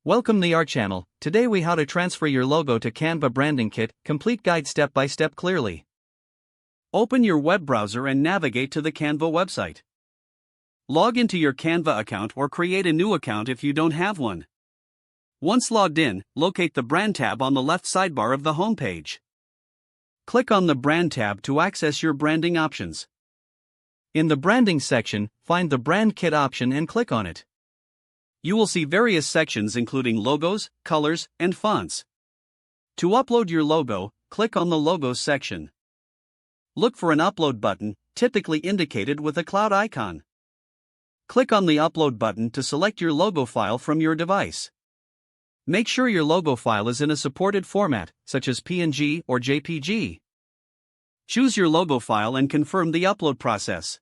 Welcome to our channel. Today we how to transfer your logo to Canva Branding Kit, complete guide step by step clearly. Open your web browser and navigate to the Canva website. Log into your Canva account or create a new account if you don't have one. Once logged in, locate the Brand tab on the left sidebar of the home page. Click on the Brand tab to access your branding options. In the Branding section, find the Brand Kit option and click on it. You will see various sections including logos, colors, and fonts. To upload your logo, click on the Logos section. Look for an Upload button, typically indicated with a cloud icon. Click on the Upload button to select your logo file from your device. Make sure your logo file is in a supported format, such as PNG or JPG. Choose your logo file and confirm the upload process.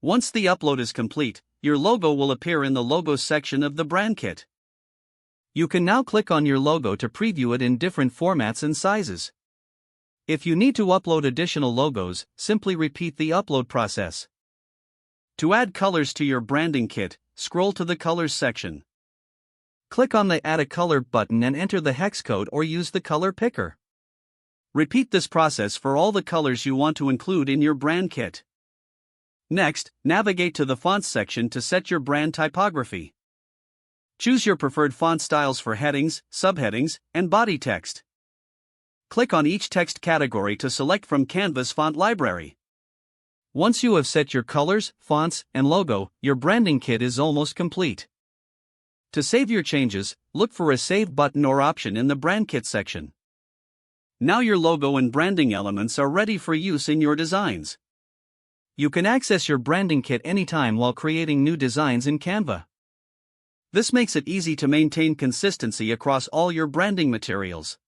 Once the upload is complete, your logo will appear in the Logos section of the Brand Kit. You can now click on your logo to preview it in different formats and sizes. If you need to upload additional logos, simply repeat the upload process. To add colors to your branding kit, scroll to the Colors section. Click on the Add a Color button and enter the hex code or use the color picker. Repeat this process for all the colors you want to include in your brand kit. Next, navigate to the Fonts section to set your brand typography. Choose your preferred font styles for headings, subheadings, and body text. Click on each text category to select from Canva's font library. Once you have set your colors, fonts, and logo, your branding kit is almost complete. To save your changes, look for a Save button or option in the Brand Kit section. Now your logo and branding elements are ready for use in your designs. You can access your branding kit anytime while creating new designs in Canva. This makes it easy to maintain consistency across all your branding materials.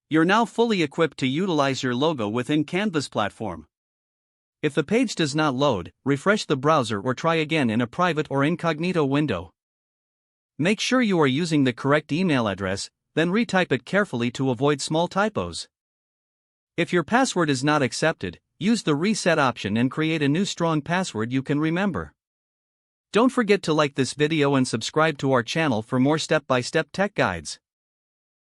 You're now fully equipped to utilize your logo within Canva's platform. If the page does not load, refresh the browser or try again in a private or incognito window. Make sure you are using the correct email address, then retype it carefully to avoid small typos. If your password is not accepted, use the Reset option and create a new strong password you can remember. Don't forget to like this video and subscribe to our channel for more step-by-step tech guides.